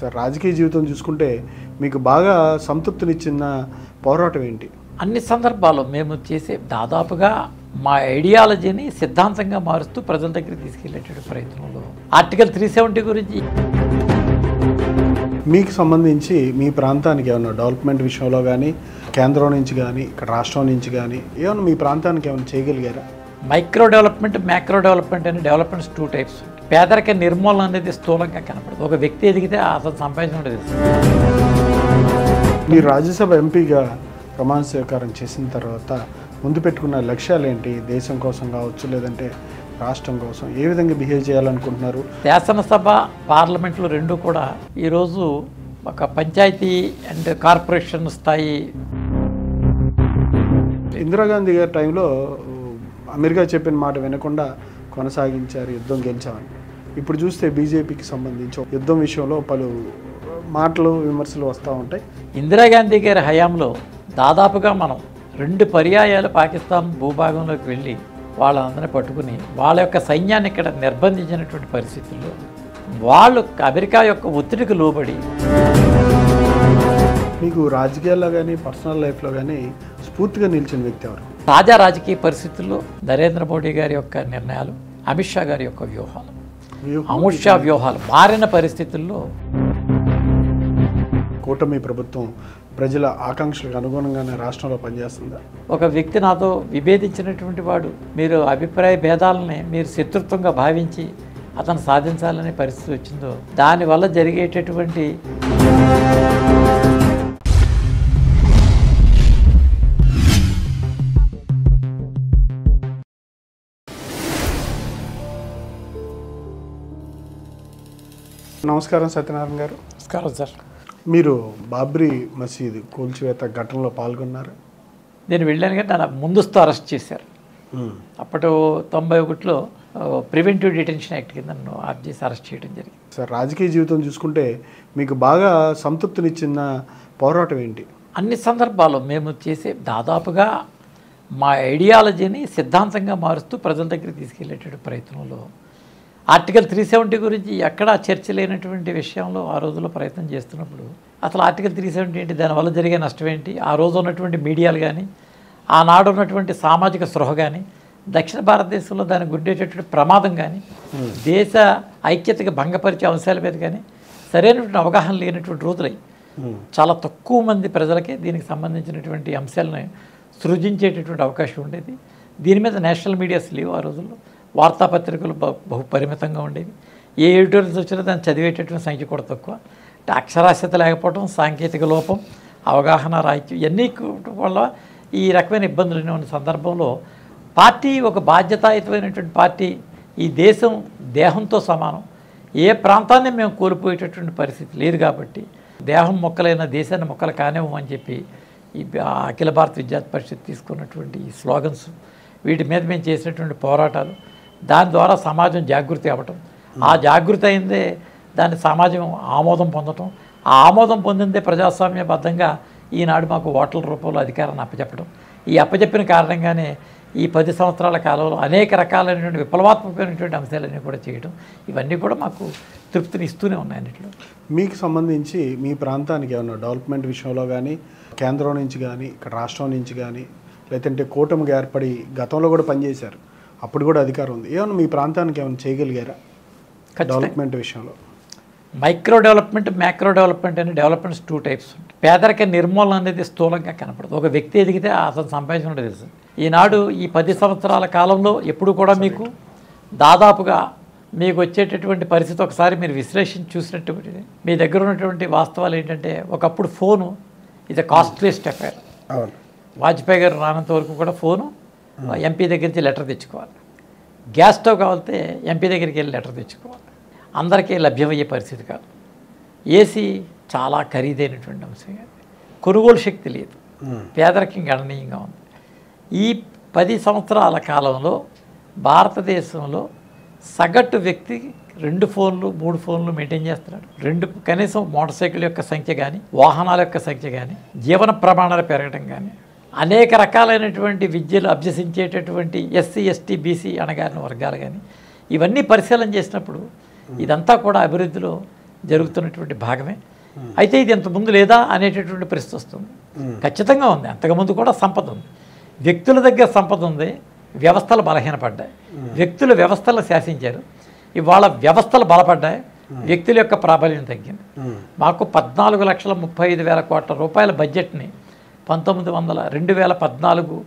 Sir రాజకీయ జీవితం చూసుకుంటే మీకు బాగా సంతృప్తినిచ్చిన పోరాటం ఏంటి? అన్ని సందర్భాల్లో మేము చేసే దాదాపుగా మా ఐడియాలజీని సిద్ధాంతంగా మారుస్తూ ప్రజల దగ్గరికి తీసుకెళ్లేటువంటి ప్రయత్నంలో ఆర్టికల్ 370 గురించి మీకు సంబంధించి మీ ప్రాంతానికి ఏమైనా డెవలప్మెంట్ విషయంలో కానీ కేంద్రం నుంచి కానీ ఇక్కడ రాష్ట్రం నుంచి కానీ ఏమైనా మీ ప్రాంతానికి ఏమైనా చేయగలిగారా? మైక్రో డెవలప్మెంట్, మ్యాక్రో డెవలప్మెంట్ అనే డెవలప్మెంట్స్ 2 టైప్స్. పేదరిక నిర్మూలన అనేది స్థూలంగా కనపడదు. ఒక వ్యక్తి ఎదిగితే అతను సంపాదించడం తెలుసు. మీరు రాజ్యసభ ఎంపీగా ప్రమాణ స్వీకారం చేసిన తర్వాత ముందు పెట్టుకున్న లక్ష్యాలు ఏంటి? దేశం కోసం కావచ్చు, లేదంటే రాష్ట్రం కోసం ఏ విధంగా బిహేవ్ చేయాలనుకుంటున్నారు? శాసనసభ, పార్లమెంట్లు రెండు కూడా ఈరోజు ఒక పంచాయతీ అండ్ కార్పొరేషన్ స్థాయి. ఇందిరాగాంధీ గారి టైంలో అమెరికా చెప్పిన మాట వినకుండా కొనసాగించారు, యుద్ధం గెలిచామని. ఇప్పుడు చూస్తే బీజేపీకి సంబంధించి యుద్ధం విషయంలో పలు మాటలు, విమర్శలు వస్తూ ఉంటాయి. ఇందిరాగాంధీ గారి హయాంలో దాదాపుగా మనం 2 పర్యాయాలు పాకిస్తాన్ భూభాగంలోకి వెళ్ళి వాళ్ళందరినీ పట్టుకుని వాళ్ళ యొక్క సైన్యాన్ని ఇక్కడ నిర్బంధించినటువంటి పరిస్థితుల్లో వాళ్ళు అమెరికా యొక్క ఒత్తిడికి లోబడి. మీకు రాజకీయాల్లో కానీ పర్సనల్ లైఫ్లో కానీ స్ఫూర్తిగా నిలిచిన వ్యక్తి ఎవరు? తాజా రాజకీయ పరిస్థితుల్లో నరేంద్ర మోడీ గారి యొక్క నిర్ణయాలు, అమిత్ షా గారి యొక్క వ్యూహాలు, అమిత్ షా వ్యూహాలు మారిన పరిస్థితుల్లో కూటమి ప్రభుత్వం ప్రజల ఆకాంక్షలకు అనుగుణంగానే రాష్ట్రంలో పనిచేస్తుందా? ఒక వ్యక్తి నాతో విభేదించినటువంటి వాడు మీరు అభిప్రాయ భేదాలని మీరు శత్రుత్వంగా భావించి అతను సాధించాలనే పరిస్థితి వచ్చిందో దానివల్ల జరిగేటటువంటి నమస్కారం సత్యనారాయణ గారు. నమస్కారం సార్. మీరు బాబ్రీ మసీద్ కూల్చివేత ఘటనలో పాల్గొన్నారు? నేను వెళ్ళాను కానీ నన్ను ముందస్తు అరెస్ట్ చేశారు. అప్పటి 91లో ప్రివెంటివ్ డిటెన్షన్ యాక్ట్ కింద నన్ను ఆఫ్ చేసి అరెస్ట్ చేయడం జరిగింది. సార్ రాజకీయ జీవితం చూసుకుంటే మీకు బాగా సంతృప్తినిచ్చిన పోరాటం ఏంటి? అన్ని సందర్భాల్లో మేము చేసే దాదాపుగా మా ఐడియాలజీని సిద్ధాంతంగా మారుస్తూ ప్రజల దగ్గరికి తీసుకెళ్లేటువంటి ప్రయత్నంలో ఆర్టికల్ 370 గురించి ఎక్కడా చర్చ లేనటువంటి విషయంలో ఆ రోజుల్లో ప్రయత్నం చేస్తున్నప్పుడు అసలు ఆర్టికల్ 370 ఏంటి, దానివల్ల జరిగే నష్టం ఏంటి, ఆ రోజు ఉన్నటువంటి మీడియాలు కానీ ఆనాడు ఉన్నటువంటి సామాజిక స్పృహ కానీ దక్షిణ భారతదేశంలో దానికి గుడ్డేటటువంటి ప్రమాదం కానీ దేశ ఐక్యతకి భంగపరిచే అంశాల మీద కానీ సరైనటువంటి అవగాహన లేనటువంటి రోజులై చాలా తక్కువ మంది ప్రజలకే దీనికి సంబంధించినటువంటి అంశాలను సృజించేటటువంటి అవకాశం ఉండేది. దీని మీద నేషనల్ మీడియాస్ లేవు ఆ రోజుల్లో. వార్తాపత్రికలు బహు పరిమితంగా ఉండేవి. ఏ ఎడిటోరియల్స్ వచ్చినా దాన్ని చదివేటటువంటి సంఖ్య కూడా తక్కువ. అంటే అక్షరాస్యత లేకపోవడం, సాంకేతిక లోపం, అవగాహన రాహిత్యం ఇవన్నీ వల్ల ఈ రకమైన ఇబ్బందులు ఉన్న సందర్భంలో పార్టీ ఒక బాధ్యతాయుతమైనటువంటి పార్టీ, ఈ దేశం దేహంతో సమానం, ఏ ప్రాంతాన్ని మేము కోల్పోయేటటువంటి పరిస్థితి లేదు కాబట్టి దేహం మొక్కలైన దేశాన్ని మొక్కలు కానివ్వమని చెప్పి ఈ అఖిల భారత విద్యార్థి పరిషత్ తీసుకున్నటువంటి ఈ స్లోగన్స్, వీటి మీద మేము చేసినటువంటి పోరాటాలు, దాని ద్వారా సమాజం జాగృతి అవ్వటం, ఆ జాగృతి అయిందే దాన్ని సమాజం ఆమోదం పొందటం, ఆ ఆమోదం పొందిందే ప్రజాస్వామ్యబద్ధంగా ఈనాడు మాకు ఓట్ల రూపంలో అధికారాన్ని అప్పచెప్పడం. ఈ అప్పచెప్పిన కారణంగానే ఈ 10 సంవత్సరాల కాలంలో అనేక రకాలైనటువంటి విప్లవాత్మకమైనటువంటి అంశాలన్నీ కూడా చేయడం, ఇవన్నీ కూడా మాకు తృప్తిని ఇస్తూనే ఉన్నాయి. అన్నింటిలో మీకు సంబంధించి మీ ప్రాంతానికి ఏమైనా డెవలప్మెంట్ విషయంలో కానీ కేంద్రం నుంచి కానీ ఇక్కడ రాష్ట్రం నుంచి కానీ లేదంటే కూటమిగా ఏర్పడి గతంలో కూడా పనిచేశారు, అప్పుడు కూడా అధికారం ఉంది, ఏమైనా మీ ప్రాంతానికి ఏమైనా చేయగలిగారా డెవలప్మెంట్ విషయంలో? మైక్రో డెవలప్మెంట్, మ్యాక్రో డెవలప్మెంట్ అనే డెవలప్మెంట్స్ 2 టైప్స్ ఉంటాయి. పేదరిక నిర్మూలన అనేది స్థూలంగా కనపడదు. ఒక వ్యక్తి ఎదిగితే అతను సంపాదించడం తెలుసు. ఈనాడు ఈ 10 సంవత్సరాల కాలంలో ఎప్పుడు కూడా మీకు దాదాపుగా మీకు వచ్చేటటువంటి పరిస్థితి ఒకసారి మీరు విశ్లేషించి చూసినటువంటి మీ దగ్గర ఉన్నటువంటి వాస్తవాలు ఏంటంటే, ఒకప్పుడు ఫోను ఇది కాస్ట్లీస్ట్ అఫైర్. వాజ్పేయి గారు రానంత వరకు కూడా ఫోను ఎంపీ దగ్గర నుంచి లెటర్ తెచ్చుకోవాలి. గ్యాస్ స్టవ్ కావాలితే ఎంపీ దగ్గరికి వెళ్ళి లెటర్ తెచ్చుకోవాలి. అందరికీ లభ్యమయ్యే పరిస్థితి కాదు. ఏసీ చాలా ఖరీదైనటువంటి అంశం, కొనుగోలు శక్తి లేదు, పేదరికం గణనీయంగా ఉంది. ఈ 10 సంవత్సరాల కాలంలో భారతదేశంలో సగటు వ్యక్తి 2 ఫోన్లు 3 ఫోన్లు మెయింటైన్ చేస్తున్నాడు. కనీసం మోటార్ సైకిల్ యొక్క సంఖ్య కానీ, వాహనాల యొక్క సంఖ్య కానీ, జీవన ప్రమాణాలు పెరగడం కానీ, అనేక రకాలైనటువంటి విద్యలు అభ్యసించేటటువంటి ఎస్సీ, ఎస్టీ, బీసీ అణగారిన వర్గాలు కానీ, ఇవన్నీ పరిశీలన చేసినప్పుడు ఇదంతా కూడా అభివృద్ధిలో జరుగుతున్నటువంటి భాగమే. అయితే ఇది ఇంతకుముందు లేదా అనేటటువంటి పరిస్థితి వస్తుంది. ఖచ్చితంగా ఉంది. అంతకుముందు కూడా సంపద ఉంది, వ్యక్తుల దగ్గర సంపద ఉంది, వ్యవస్థలు బలహీనపడ్డాయి, వ్యక్తులు వ్యవస్థలు శాసించారు. ఇవాళ వ్యవస్థలు బలపడ్డాయి, వ్యక్తుల యొక్క ప్రాబల్యం తగ్గింది. మాకు 14,35,000 కోట్ల రూపాయల బడ్జెట్ని 2014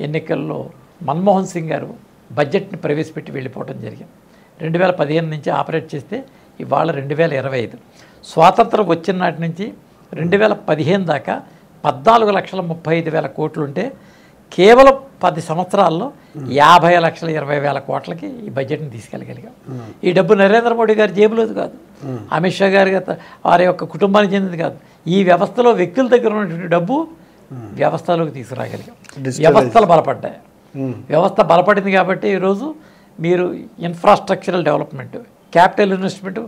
ఎన్నికల్లో మన్మోహన్ సింగ్ గారు బడ్జెట్ని ప్రవేశపెట్టి వెళ్ళిపోవడం జరిగింది. 2015 నుంచి ఆపరేట్ చేస్తే ఇవాళ 2025 స్వాతంత్రం వచ్చిన నాటి నుంచి 2015 దాకా 14,35,000 కోట్లు ఉంటే కేవలం 10 సంవత్సరాల్లో 50,20,000 కోట్లకి ఈ బడ్జెట్ని తీసుకెళ్ళగలిగాం. ఈ డబ్బు నరేంద్ర మోడీ గారి జేబులోది కాదు, అమిత్ షా గారి వారి యొక్క కుటుంబానికి చెందింది కాదు. ఈ వ్యవస్థలో వ్యక్తుల దగ్గర ఉన్నటువంటి డబ్బు వ్యవస్థలోకి తీసుకురాగలిగాం. వ్యవస్థలు బలపడ్డాయి. వ్యవస్థ బలపడింది కాబట్టి ఈరోజు మీరు ఇన్ఫ్రాస్ట్రక్చరల్ డెవలప్మెంట్, క్యాపిటల్ ఇన్వెస్ట్మెంట్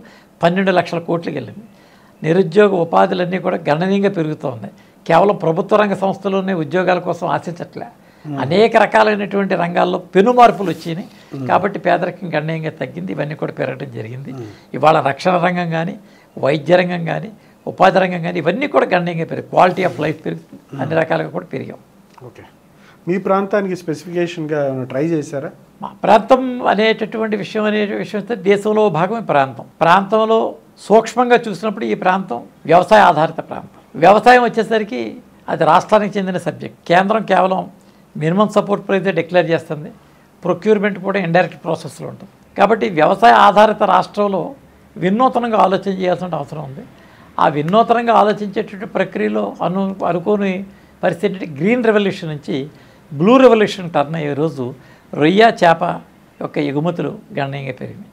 12 లక్షల కోట్లకి వెళ్ళింది. నిరుద్యోగ ఉపాధులన్నీ కూడా గణనీయంగా పెరుగుతూ ఉన్నాయి. కేవలం ప్రభుత్వ రంగ సంస్థలోనే ఉద్యోగాల కోసం ఆశించట్లే, అనేక రకాలైనటువంటి రంగాల్లో పెను మార్పులు వచ్చినాయి. కాబట్టి పేదరికం గణనీయంగా తగ్గింది. ఇవన్నీ కూడా పెరగడం జరిగింది. ఇవాళ రక్షణ రంగం కానీ, వైద్య రంగం కానీ, ఉపాధి రంగం కానీ ఇవన్నీ కూడా గణనీయంగా పెరిగి క్వాలిటీ ఆఫ్ లైఫ్ పెరుగుతుంది. అన్ని రకాలుగా కూడా పెరిగాం. ఓకే, మీ ప్రాంతానికి స్పెసిఫికేషన్గా ట్రై చేశారా? మా ప్రాంతం అనేటటువంటి విషయం వస్తే దేశంలో భాగమే ప్రాంతం. ప్రాంతంలో సూక్ష్మంగా చూసినప్పుడు ఈ ప్రాంతం వ్యవసాయ ఆధారిత ప్రాంతం. వ్యవసాయం వచ్చేసరికి అది రాష్ట్రానికి చెందిన సబ్జెక్ట్. కేంద్రం కేవలం మినిమం సపోర్ట్ ప్రైస్ డిక్లేర్ చేస్తుంది, ప్రొక్యూర్మెంట్ కూడా ఇండైరెక్ట్ ప్రాసెస్లో ఉంటుంది. కాబట్టి వ్యవసాయ ఆధారిత రాష్ట్రంలో వినూతనంగా ఆలోచన చేయాల్సిన అవసరం ఉంది. ఆ వినూతనంగా ఆలోచించేటువంటి ప్రక్రియలో అనుకోని పరిస్థితి గ్రీన్ రెవల్యూషన్ నుంచి బ్లూ రెవల్యూషన్ టర్న్ అయ్యే రోజు రొయ్య చేప యొక్క ఎగుమతులు గణనీయంగా పెరిగినాయి.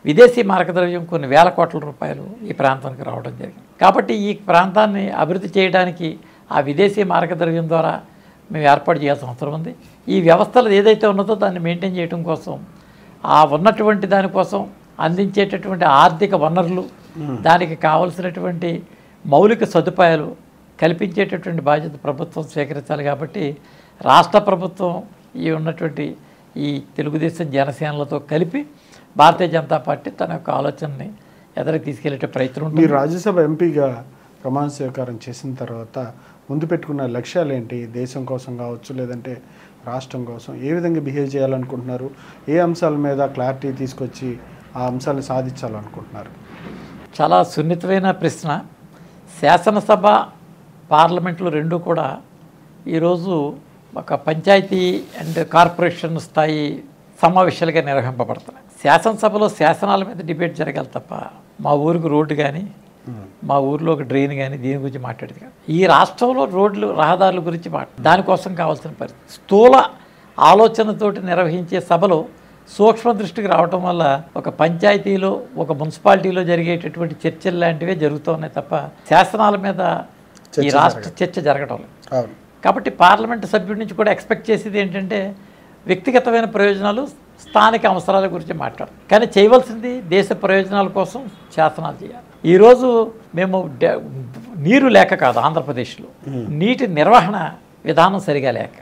విదేశీ మార్గద్రవ్యం కొన్ని వేల కోట్ల రూపాయలు ఈ ప్రాంతానికి రావడం జరిగింది. కాబట్టి ఈ ప్రాంతాన్ని అభివృద్ధి చేయడానికి ఆ విదేశీ మార్గద్రవ్యం ద్వారా మేము ఏర్పాటు చేయాల్సిన అవసరం ఉంది. ఈ వ్యవస్థలు ఏదైతే ఉన్నదో దాన్ని మెయింటైన్ చేయడం కోసం, ఆ ఉన్నటువంటి దానికోసం అందించేటటువంటి ఆర్థిక వనరులు, దానికి కావలసినటువంటి మౌలిక సదుపాయాలు కల్పించేటటువంటి బాధ్యత ప్రభుత్వం స్వీకరించాలి. కాబట్టి రాష్ట్ర ప్రభుత్వం ఈ ఉన్నటువంటి ఈ తెలుగుదేశం జనసేనలతో కలిపి భారతీయ జనతా పార్టీ తన యొక్క ఆలోచనని ఎదరికి తీసుకెళ్లే ప్రయత్నం ఉంటుంది. మీరు రాజ్యసభ ఎంపీగా ప్రమాణ స్వీకారం చేసిన తర్వాత ముందు పెట్టుకున్న లక్ష్యాలు ఏంటి? దేశం కోసం కావచ్చు, లేదంటే రాష్ట్రం కోసం ఏ విధంగా బిహేవ్ చేయాలనుకుంటున్నారు? ఏ అంశాల మీద క్లారిటీ తీసుకొచ్చి ఆ అంశాలను సాధించాలనుకుంటున్నారు? చాలా సున్నితమైన ప్రశ్న. శాసనసభ పార్లమెంట్లు రెండు కూడా ఈరోజు ఒక పంచాయతీ అండ్ కార్పొరేషన్ స్థాయి సమావేశాలుగా నిర్వహింపబడుతున్నాయి. శాసనసభలో శాసనాల మీద డిబేట్ జరగాలి తప్ప మా ఊరికి రోడ్డు కానీ, మా ఊరిలో ఒక డ్రైన్ కానీ దీని గురించి మాట్లాడేది కాదు. ఈ రాష్ట్రంలో రోడ్లు, రహదారుల గురించి దానికోసం కావాల్సిన పరిస్థితి. స్థూల ఆలోచనతోటి నిర్వహించే సభలో సూక్ష్మ దృష్టికి రావటం వల్ల ఒక పంచాయతీలో, ఒక మున్సిపాలిటీలో జరిగేటటువంటి చర్చలు లాంటివే జరుగుతూ ఉన్నాయి తప్ప శాసనాల మీద ఈ రాష్ట్ర చర్చ జరగటం లేదు. కాబట్టి పార్లమెంటు సభ్యుడి నుంచి కూడా ఎక్స్పెక్ట్ చేసేది ఏంటంటే వ్యక్తిగతమైన ప్రయోజనాలు, స్థానిక అవసరాల గురించి మాట్లాడాలి. కానీ చేయవలసింది దేశ ప్రయోజనాల కోసం శాసనాలు చేయాలి. ఈరోజు మేము నీరు లేక కాదు, ఆంధ్రప్రదేశ్లో నీటి నిర్వహణ విధానం సరిగా లేక,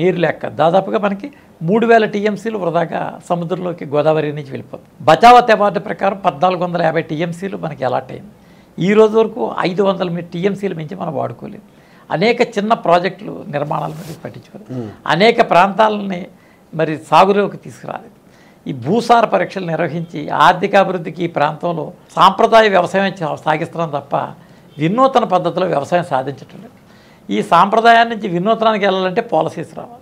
నీరు లేక దాదాపుగా మనకి 3,000 టీఎంసీలు వృధాగా సముద్రంలోకి గోదావరి నుంచి వెళ్ళిపోతుంది. బచావత్ అవార్డు ప్రకారం 1,450 టీఎంసీలు మనకి అలాట్ అయింది. ఈ రోజు వరకు 500 టీఎంసీలు మించి మనం వాడుకోలేదు. అనేక చిన్న ప్రాజెక్టులు నిర్మాణాల మీద పట్టించుకోలేదు. అనేక ప్రాంతాలని మరి సాగులోకి తీసుకురాలేదు. ఈ భూసార పరీక్షలు నిర్వహించి ఆర్థికాభివృద్ధికి ఈ ప్రాంతంలో సాంప్రదాయ వ్యవసాయం సాగిస్తున్నాం తప్ప వినూతన పద్ధతిలో వ్యవసాయం సాధించటం లేదు. ఈ సాంప్రదాయాన్ని నుంచి వినూతనానికి వెళ్ళాలంటే పాలసీస్ రావాలి.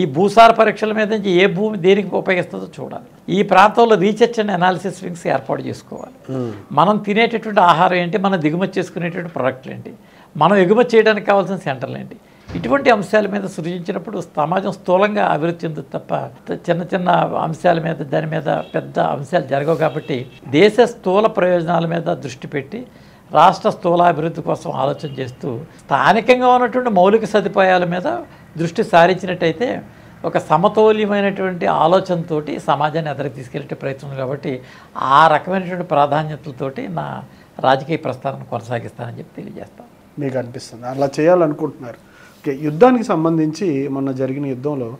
ఈ భూసార పరీక్షల మీద నుంచి ఏ భూమి దేనికి ఉపయోగిస్తుందో చూడాలి. ఈ ప్రాంతంలో రీసెర్చ్ అండ్ అనాలిసిస్ వింగ్స్ ఏర్పాటు చేసుకోవాలి. మనం తినేటటువంటి ఆహారం ఏంటి, మనం దిగుమతి చేసుకునేటువంటి ప్రొడక్ట్లు ఏంటి, మనం ఎగుమతి చేయడానికి కావాల్సిన సెంటర్లు ఏంటి, ఇటువంటి అంశాల మీద సృజించినప్పుడు సమాజం స్థూలంగా అభివృద్ధి చెందుతుంది తప్ప చిన్న చిన్న అంశాల మీద దాని మీద పెద్ద అంశాలు జరగవు. కాబట్టి దేశ స్థూల ప్రయోజనాల మీద దృష్టి పెట్టి రాష్ట్ర స్థూలాభివృద్ధి కోసం ఆలోచన చేస్తూ స్థానికంగా ఉన్నటువంటి మౌలిక సదుపాయాల మీద దృష్టి సారించినట్టయితే ఒక సమతౌల్యమైనటువంటి ఆలోచనతోటి సమాజాన్ని ఎదరికి తీసుకెళ్లే ప్రయత్నం. కాబట్టి ఆ రకమైనటువంటి ప్రాధాన్యతలతోటి నా రాజకీయ ప్రస్థానాన్ని కొనసాగిస్తానని చెప్పి తెలియజేస్తాను. మీకు అనిపిస్తుంది అలా చేయాలనుకుంటున్నారు? ఓకే, యుద్ధానికి సంబంధించి మొన్న జరిగిన యుద్ధంలో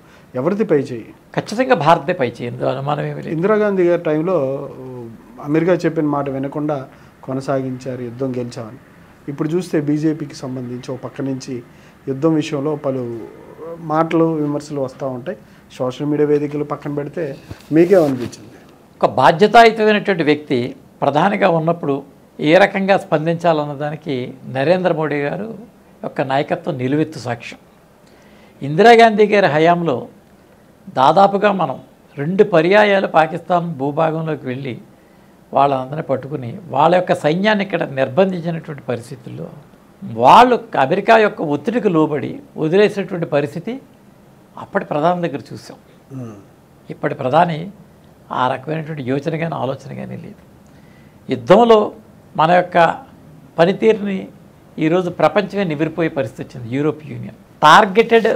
ఎవరిది పై చేయి? ఖచ్చితంగా భారతే పై చేయి, అనుమానం ఏమి లేదు. ఇందిరాగాంధీ గారి టైంలో అమెరికా చెప్పిన మాట వినకుండా కొనసాగించారు, యుద్ధం గెలిచామని. ఇప్పుడు చూస్తే బీజేపీకి సంబంధించి ఒక పక్క నుంచి యుద్ధం విషయంలో పలు మాటలు విమర్శలు వస్తూ ఉంటాయి. సోషల్ మీడియా వేదికలు పక్కన పెడితే మీకేమనిపించింది? ఒక బాధ్యతాయుతమైనటువంటి వ్యక్తి ప్రధానిగా ఉన్నప్పుడు ఏ రకంగా స్పందించాలన్న దానికి నరేంద్ర మోడీ గారు యొక్క నాయకత్వం నిలువెత్తు సాక్ష్యం. ఇందిరాగాంధీ గారి హయాంలో దాదాపుగా మనం 2 పర్యాయాలు పాకిస్తాన్ భూభాగంలోకి వెళ్ళి వాళ్ళందరినీ పట్టుకుని వాళ్ళ యొక్క సైన్యాన్ని ఇక్కడ నిర్బంధించినటువంటి పరిస్థితుల్లో వాళ్ళు అమెరికా యొక్క ఒత్తిడికి లోబడి వదిలేసినటువంటి పరిస్థితి అప్పటి ప్రధాని దగ్గర చూసాం. ఇప్పటి ప్రధాని ఆ రకమైనటువంటి యోచన కానీ ఆలోచన కానీ లేదు. యుద్ధంలో మన యొక్క పనితీరుని ఈరోజు ప్రపంచమే నివిరిపోయే పరిస్థితి వచ్చింది. యూరోప్ యూనియన్ టార్గెటెడ్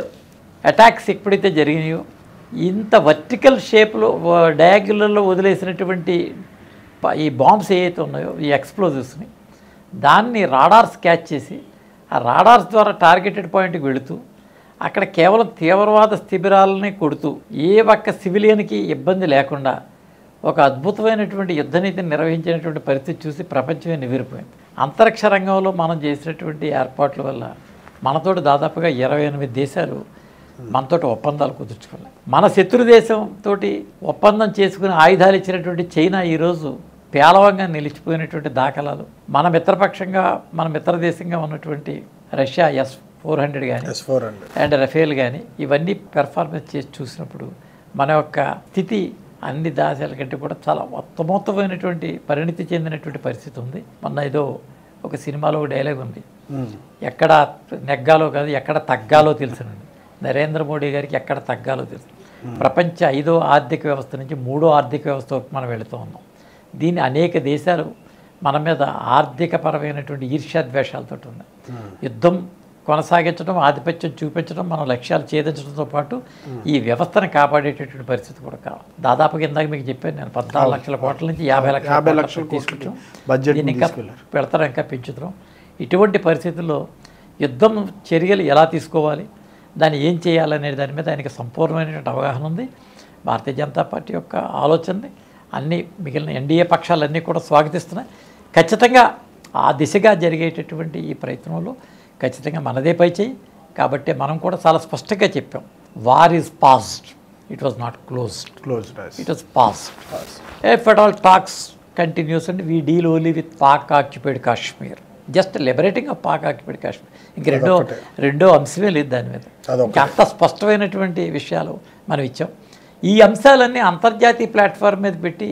అటాక్స్ ఎప్పుడైతే జరిగినాయో ఇంత వర్టికల్ షేప్లో డయాగ్యులర్లో వదిలేసినటువంటి ఈ బాంబ్స్ ఏవైతే ఉన్నాయో ఈ ఎక్స్ప్లోజివ్స్ని దాన్ని రాడార్స్ క్యాచ్ చేసి ఆ రాడార్స్ ద్వారా టార్గెటెడ్ పాయింట్కి వెళుతూ అక్కడ కేవలం తీవ్రవాద శిబిరాలని కొడుతూ ఏ ఒక్క సివిలియన్కి ఇబ్బంది లేకుండా ఒక అద్భుతమైనటువంటి యుద్ధనీతిని నిర్వహించినటువంటి పరిస్థితి చూసి ప్రపంచమే నివిరిపోయింది. అంతరిక్ష రంగంలో మనం చేసినటువంటి ఏర్పాట్ల వల్ల మనతోటి దాదాపుగా 28 దేశాలు మనతోటి ఒప్పందాలు కుదుర్చుకున్నాయి. మన శత్రు దేశంతో ఒప్పందం చేసుకుని ఆయుధాలు ఇచ్చినటువంటి చైనా ఈరోజు పేలవంగా నిలిచిపోయినటువంటి దాఖలాలు, మన మిత్రపక్షంగా మన మిత్ర దేశంగా ఉన్నటువంటి రష్యా S-400 కానీ అండ్ రఫేల్ కానీ ఇవన్నీ పెర్ఫార్మెన్స్ చేసి చూసినప్పుడు మన యొక్క స్థితి అన్ని దేశాల కంటే కూడా చాలా ఉత్తమోత్తమైనటువంటి పరిణితి చెందినటువంటి పరిస్థితి ఉంది. మొన్న ఏదో ఒక సినిమాలో ఒక డైలాగ్ ఉంది, ఎక్కడ నెగ్గాలో కాదు ఎక్కడ తగ్గాలో తెలుసునండి. నరేంద్ర మోడీ గారికి ఎక్కడ తగ్గాలో తెలుసు. ప్రపంచ 5వ ఆర్థిక వ్యవస్థ నుంచి 3వ ఆర్థిక వ్యవస్థకు మనం వెళుతూ ఉన్నాం. దీన్ని అనేక దేశాలు మన మీద ఆర్థికపరమైనటువంటి ఈర్ష్యాద్వేషాలతో ఉన్నాయి. యుద్ధం కొనసాగించడం, ఆధిపత్యం చూపించడం, మన లక్ష్యాలు ఛేదించడంతో పాటు ఈ వ్యవస్థను కాపాడేటటువంటి పరిస్థితి కూడా కావాలి. దాదాపుగా ఇందాక మీకు చెప్పాను నేను 14 లక్షల కోట్ల నుంచి 50 లక్షలు తీసుకుంటాం, దీన్ని ఇంకా పెడతాం, ఇంకా పెంచుతాం. ఇటువంటి పరిస్థితుల్లో యుద్ధం చర్యలు ఎలా తీసుకోవాలి, దాన్ని ఏం చేయాలనే దాని మీద ఆయనకి సంపూర్ణమైనటువంటి అవగాహన ఉంది. భారతీయ జనతా పార్టీ యొక్క ఆలోచనని అన్ని మిగిలిన ఎన్డీఏ పక్షాలన్నీ కూడా స్వాగతిస్తున్నాయి. ఖచ్చితంగా ఆ దిశగా జరిగేటటువంటి ఈ ప్రయత్నంలో ఖచ్చితంగా మనదే పై చేయి. కాబట్టి మనం కూడా చాలా స్పష్టంగా చెప్పాం, war is passed, it was not closed, it was passed. If at all talks continuous and we deal only with Pak occupied Kashmir, just liberating of Pak occupied Kashmir. ఇంక రెండో అంశమే లేదు దాని మీద. అంత స్పష్టమైనటువంటి విషయాలు మనం ఇచ్చాం. ఈ అంశాలన్నీ అంతర్జాతీయ ప్లాట్ఫామ్ మీద పెట్టి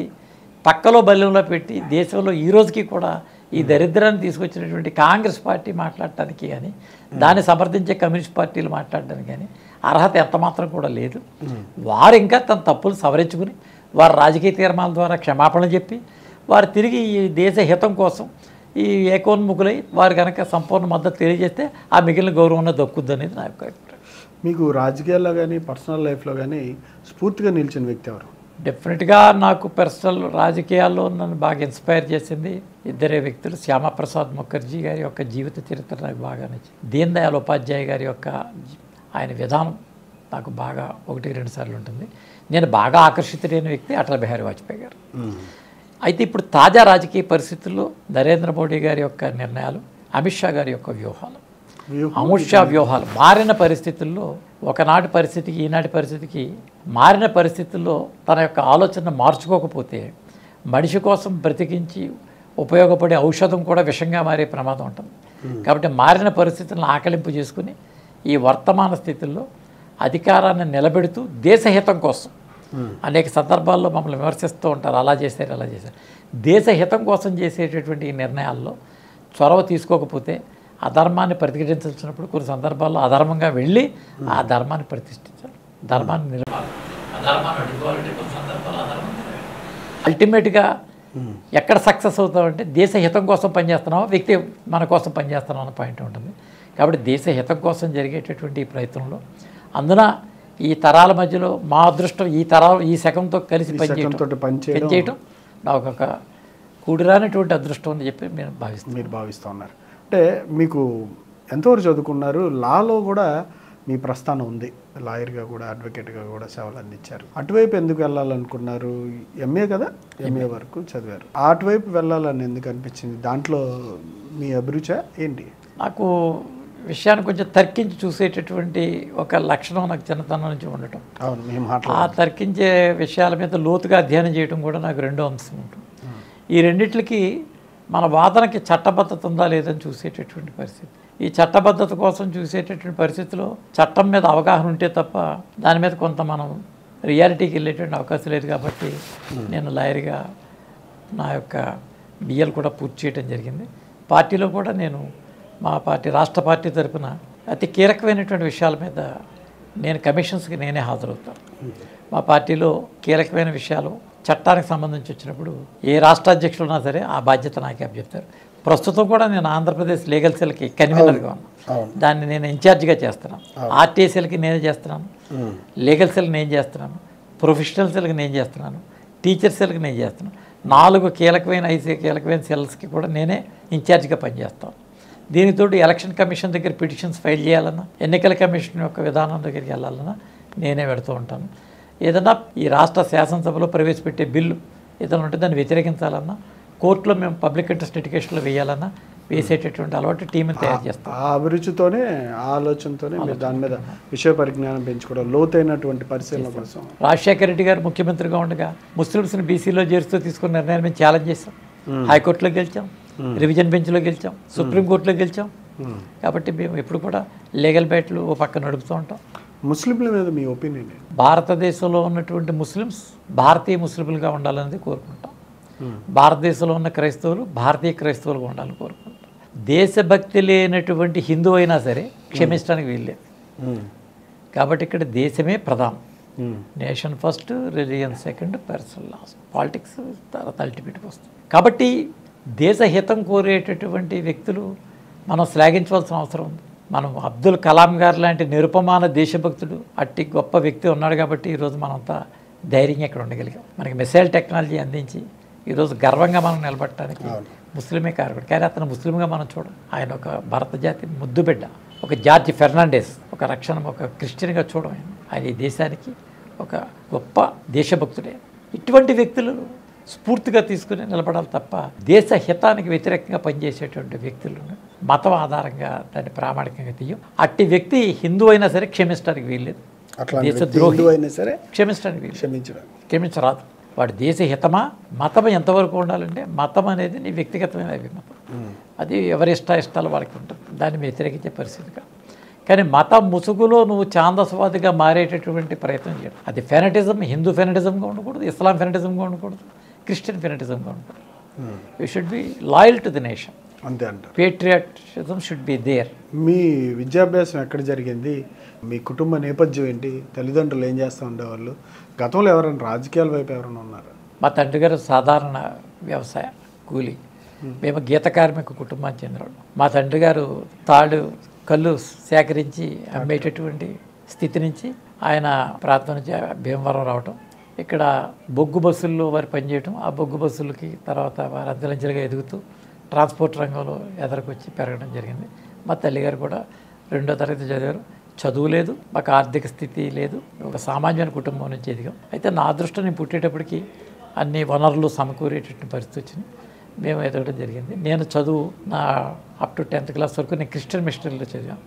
పక్కలో బల్యంలో పెట్టి దేశంలో ఈ రోజుకి కూడా ఈ దరిద్రాన్ని తీసుకొచ్చినటువంటి కాంగ్రెస్ పార్టీ మాట్లాడటానికి కానీ దాన్ని సమర్థించే కమ్యూనిస్ట్ పార్టీలు మాట్లాడడానికి కానీ అర్హత ఎంతమాత్రం కూడా లేదు. వారు ఇంకా తన తప్పులు సవరించుకుని వారు రాజకీయ తీర్మానాల ద్వారా క్షమాపణలు చెప్పి వారు తిరిగి ఈ దేశ హితం కోసం ఈ ఏకోన్ముఖులై వారు కనుక సంపూర్ణ మద్దతు తెలియజేస్తే ఆ మిగిలిన గౌరవం దక్కుద్ది అనేది నా యొక్క అభిప్రాయం. మీకు రాజకీయాల్లో కానీ పర్సనల్ లైఫ్లో కానీ స్ఫూర్తిగా నిలిచిన వ్యక్తి ఎవరు? డెఫినెట్గా నాకు పర్సనల్ రాజకీయాల్లో నన్ను బాగా ఇన్స్పైర్ చేసింది ఇద్దరే వ్యక్తులు. శ్యామప్రసాద్ ముఖర్జీ గారి యొక్క జీవిత చరిత్ర నాకు బాగా నచ్చింది. దీన్ దయాళ్ ఉపాధ్యాయ గారి యొక్క ఆయన విధానం నాకు బాగా 1-2 సార్లు ఉంటుంది. నేను బాగా ఆకర్షితుడైన వ్యక్తి అటల్ బిహారీ వాజ్పేయి గారు. అయితే ఇప్పుడు తాజా రాజకీయ పరిస్థితుల్లో నరేంద్ర మోడీ గారి యొక్క నిర్ణయాలు, అమిత్ షా గారి యొక్క వ్యూహాలు, అమిత్ షా వ్యూహాలు మారిన పరిస్థితుల్లో ఒకనాటి పరిస్థితికి ఈనాటి పరిస్థితికి మారిన పరిస్థితుల్లో తన యొక్క ఆలోచన మార్చుకోకపోతే మనిషి కోసం బ్రతికించి ఉపయోగపడే ఔషధం కూడా విషంగా మారే ప్రమాదం ఉంటుంది. కాబట్టి మారిన పరిస్థితులను ఆకలింపు చేసుకుని ఈ వర్తమాన స్థితుల్లో అధికారాన్ని నిలబెడుతూ దేశహితం కోసం అనేక సందర్భాల్లో మమ్మల్ని విమర్శిస్తూ ఉంటారు, అలా చేశారు అలా చేశారు. దేశహితం కోసం చేసేటటువంటి ఈ నిర్ణయాల్లో చొరవ తీసుకోకపోతే అధర్మాన్ని ప్రతిఘటించాల్సినప్పుడు కొన్ని సందర్భాల్లో అధర్మంగా వెళ్ళి ఆ ధర్మాన్ని ప్రతిష్ఠించాలి, ధర్మాన్ని నిలవాలి. అధర్మాన్ని అడ్డుకోవాలంటే కొన్ని సందర్భాల్లో అధర్మం అల్టిమేట్గా ఎక్కడ సక్సెస్ అవుతామంటే దేశ హితం కోసం పనిచేస్తున్నామో వ్యక్తి మన కోసం పనిచేస్తున్నాం అన్న పాయింట్ ఉంటుంది. కాబట్టి దేశ హితం కోసం జరిగేటటువంటి ఈ ప్రయత్నంలో అందున ఈ తరాల మధ్యలో మా అదృష్టం ఈ తరాలు ఈ శకంతో కలిసి పనిచేయటం నాకు ఒక కూడిరానటువంటి అదృష్టం అని చెప్పి మీరు భావిస్తూ ఉన్నారు. అంటే మీకు ఎంతవరకు చదువుకున్నారు? లాలో కూడా మీ ప్రస్థానం ఉంది, లాయర్గా కూడా అడ్వకేట్గా కూడా సేవలు అందించారు. అటువైపు ఎందుకు వెళ్ళాలనుకున్నారు? ఎంఏ కదా, ఎంఏ వరకు చదివారు. అటువైపు వెళ్ళాలని ఎందుకు అనిపించింది? దాంట్లో మీ అభిరుచి ఏంటి? నాకు విషయాన్ని కొంచెం తర్కించి చూసేటటువంటి ఒక లక్షణం నాకు చిన్నతనం నుంచి ఉండటం. అవును, మేము ఆ తర్కించే విషయాల మీద లోతుగా అధ్యయనం చేయడం కూడా నాకు రెండో అంశం ఉంటుంది. ఈ రెండిట్లకి మన వాదనకి చట్టబద్ధత ఉందా లేదని చూసేటటువంటి పరిస్థితి. ఈ చట్టబద్ధత కోసం చూసేటటువంటి పరిస్థితిలో చట్టం మీద అవగాహన ఉంటే తప్ప దాని మీద కొంత మనం రియాలిటీకి వెళ్ళేటువంటి అవకాశం లేదు. కాబట్టి నేను లాయర్గా నా యొక్క బిఎల్ కూడా పూర్తి చేయడం జరిగింది. పార్టీలో కూడా నేను మా పార్టీ రాష్ట్ర పార్టీ తరఫున అతి కీలకమైనటువంటి విషయాల మీద నేను కమిషన్స్కి నేనే హాజరవుతాను. మా పార్టీలో కీలకమైన విషయాలు చట్టానికి సంబంధించి వచ్చినప్పుడు ఏ రాష్ట్ర అధ్యక్షులు ఉన్నా సరే ఆ బాధ్యత నాకే అప్పచెప్తారు. ప్రస్తుతం కూడా నేను ఆంధ్రప్రదేశ్ లీగల్ సెల్కి కన్వీనర్గా ఉన్నాను. దాన్ని నేను ఇన్ఛార్జిగా చేస్తున్నాను. ఆర్టీఐ సెల్కి నేనే చేస్తున్నాను, లీగల్ సెల్కి నేను చేస్తున్నాను, ప్రొఫెషనల్ సెల్కి నేను చేస్తున్నాను, టీచర్ సెల్కి నేను చేస్తున్నాను. 4 కీలకమైన కీలకమైన సెల్స్కి కూడా నేనే ఇన్ఛార్జిగా పనిచేస్తాను. దీనితో ఎలక్షన్ కమిషన్ దగ్గర పిటిషన్స్ ఫైల్ చేయాలన్నా, ఎన్నికల కమిషన్ యొక్క విధానం దగ్గరికి వెళ్ళాలన్నా నేనే పెడుతూ ఉంటాను. ఏదన్నా ఈ రాష్ట్ర శాసనసభలో ప్రవేశపెట్టే బిల్లు ఏదైనా ఉంటే దాన్ని వ్యతిరేకించాలన్నా, కోర్టులో మేము పబ్లిక్ ఇంట్రెస్ట్ లిటిగేషన్లో వేయాలన్నా వేసేటటువంటి అలవాటు టీంని తయారు చేస్తాం. ఆ అభిరుచితోనే, ఆ ఆలోచనతోనే మీరు దాని మీద విషయ పరిజ్ఞానం పెంచుకోవడం, లోతైనటువంటి పరిశీలన కోసం. రాజశేఖర రెడ్డి గారు ముఖ్యమంత్రిగా ఉండగా ముస్లిమ్స్ని బీసీలో చేరుస్తూ తీసుకున్న నిర్ణయాన్ని మేము ఛాలెంజ్ చేస్తాం. హైకోర్టులో గెలిచాం, రివిజన్ బెంచ్లో గెలిచాం, సుప్రీంకోర్టులో గెలిచాం. కాబట్టి మేము ఎప్పుడు కూడా లీగల్ బ్యాట్లు ఓ పక్క నడుపుతూ ఉంటాం. ముస్లింల మీద మీ ఒపీనియన్? భారతదేశంలో ఉన్నటువంటి ముస్లిమ్స్ భారతీయ ముస్లింలుగా ఉండాలనేది కోరుకుంటాం. భారతదేశంలో ఉన్న క్రైస్తవులు భారతీయ క్రైస్తవులుగా ఉండాలని కోరుకుంటాం. దేశభక్తి లేనటువంటి హిందూ అయినా సరే క్షమించడానికి వీల్లేదు. కాబట్టి ఇక్కడ దేశమే ప్రధానం. Nation first, religion second, personal last, politics తర్వాత అల్టిమేట్గా వస్తుంది. కాబట్టి దేశ హితం కోరేటటువంటి వ్యక్తులు మనం శ్లాఘించవలసిన అవసరం ఉంది. మనం అబ్దుల్ కలాం గారు లాంటి నిరుపమాన దేశభక్తుడు, అట్టి గొప్ప వ్యక్తి ఉన్నాడు కాబట్టి ఈరోజు మనంతా ధైర్యంగా ఇక్కడ ఉండగలిగాం. మనకి మిసైల్ టెక్నాలజీ అందించి ఈరోజు గర్వంగా మనం నిలబడటానికి ముస్లిమే కారకుడు. కానీ అతను ముస్లింగా మనం చూడం. ఆయన ఒక భారత జాతి ముద్దుబిడ్డ, ఒక జార్జ్ ఫెర్నాండెస్, ఒక రక్షణ, ఒక క్రిస్టియన్గా చూడం. ఆయన ఈ దేశానికి ఒక గొప్ప దేశభక్తుడే. ఇటువంటి వ్యక్తులు స్ఫూర్తిగా తీసుకుని నిలబడాలి తప్ప దేశ హితానికి వ్యతిరేకంగా పనిచేసేటువంటి వ్యక్తులను మతం ఆధారంగా దాన్ని ప్రామాణికంగా తీయం. అట్టి వ్యక్తి హిందూ అయినా సరే క్షమించడానికి వీల్లేదు. దేశద్రోహి అయినా సరే క్షమించడానికి క్షమించరాదు. వాడు దేశ హితమా, మతం ఎంతవరకు ఉండాలంటే మతం అనేది నీ వ్యక్తిగతమైన అభిమతం, అది ఎవరి ఇష్టాలు వాళ్ళకి ఉంటుంది, దాన్ని వ్యతిరేకించే పరిస్థితిగా. కానీ మతం ముసుగులో నువ్వు ఛాందసవాదిగా మారేటటువంటి ప్రయత్నం చేయడం, అది ఫెనటిజం, హిందూ ఫెనటిజంగా ఉండకూడదు, ఇస్లాం ఫెనటిజంగా ఉండకూడదు, క్రిస్టియన్ ఫెనటిజంగా ఉండకూడదు. You should be loyal to the nation. అంతే అంటారు. Patriotism should be there. మీ విద్యాభ్యాసం ఎక్కడ జరిగింది? మీ కుటుంబ నేపథ్యం ఏంటి? తల్లిదండ్రులు ఏం చేస్తూ ఉండేవాళ్ళు? గతంలో ఎవరైనా రాజకీయాల వైపు ఎవరైనా ఉన్నారా? మా తండ్రి గారు సాధారణ వ్యవసాయ కూలీ. మేము గీత కార్మిక కుటుంబానికి చెందినవాడు. మా తండ్రి గారు కళ్ళు సేకరించి అమ్మేటటువంటి స్థితి నుంచి ఆయన ప్రాంతం నుంచి భీమవరం రావటం, ఇక్కడ బొగ్గు బస్సుల్లో వారు పనిచేయటం, ఆ బొగ్గు బస్సులకి తర్వాత వారు అంచెలంచెలుగా ఎదుగుతూ ట్రాన్స్పోర్ట్ రంగంలో ఎదరికొచ్చి పెరగడం జరిగింది. మా తల్లిగారు కూడా 2వ తరగతి చదివారు. చదువు లేదు, మాకు ఆర్థిక స్థితి లేదు, ఒక సామాన్యమైన కుటుంబం నుంచి ఎదిగాం. అయితే నా అదృష్టం నేను పుట్టేటప్పటికి అన్ని వనరులు సమకూరేటటువంటి పరిస్థితి వచ్చింది, మేము ఎదగడం జరిగింది. నేను చదువు నా అప్ టు 10th క్లాస్ వరకు నేను క్రిస్టియన్ మిషనరీలో చదివాను.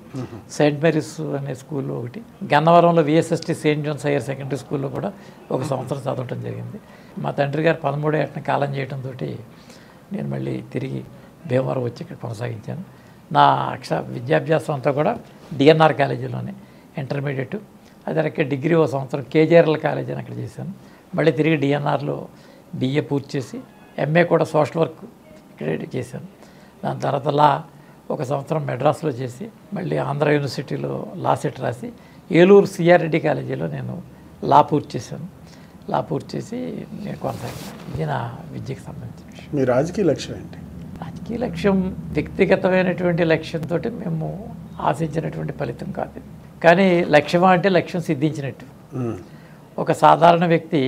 సెయింట్ మేరీస్ అనే స్కూల్లో ఒకటి, గన్నవరంలో విఎస్ఎస్టీ సెయింట్ జోన్స్ హైయర్ సెకండరీ స్కూల్లో కూడా 1 సంవత్సరం చదవటం జరిగింది. మా తండ్రి గారు 13వ ఏటన కాలం చేయడంతో నేను మళ్ళీ తిరిగి భీమవరం వచ్చి ఇక్కడ కొనసాగించాను. నా విద్యాభ్యాసం అంతా కూడా డిఎన్ఆర్ కాలేజీలోనే, ఇంటర్మీడియట్, అదే రకంగా డిగ్రీ 1 సంవత్సరం కేజీఆర్ఎల్ కాలేజీ అని అక్కడ చేశాను. మళ్ళీ తిరిగి డిఎన్ఆర్లో బిఏ పూర్తి చేసి ఎంఏ కూడా సోషల్ వర్క్ ఇక్కడ చేశాను. దాని తర్వాత 1 సంవత్సరం మెడ్రాస్లో చేసి మళ్ళీ ఆంధ్ర యూనివర్సిటీలో లా సెట్ రాసి ఏలూరు సిఆర్రెడ్డి కాలేజీలో నేను లా పూర్తి చేశాను. లా పూర్తి చేసి నేను కొనసాగాను. ఇది నా విద్యకు సంబంధించిన విషయం. మీ రాజకీయ లక్ష్యం ఏంటి? రాజకీయ లక్ష్యం వ్యక్తిగతమైనటువంటి లక్ష్యంతో మేము ఆశించినటువంటి ఫలితం కాదు. కానీ లక్ష్యం అంటే లక్ష్యం సిద్ధించినట్టు. ఒక సాధారణ వ్యక్తి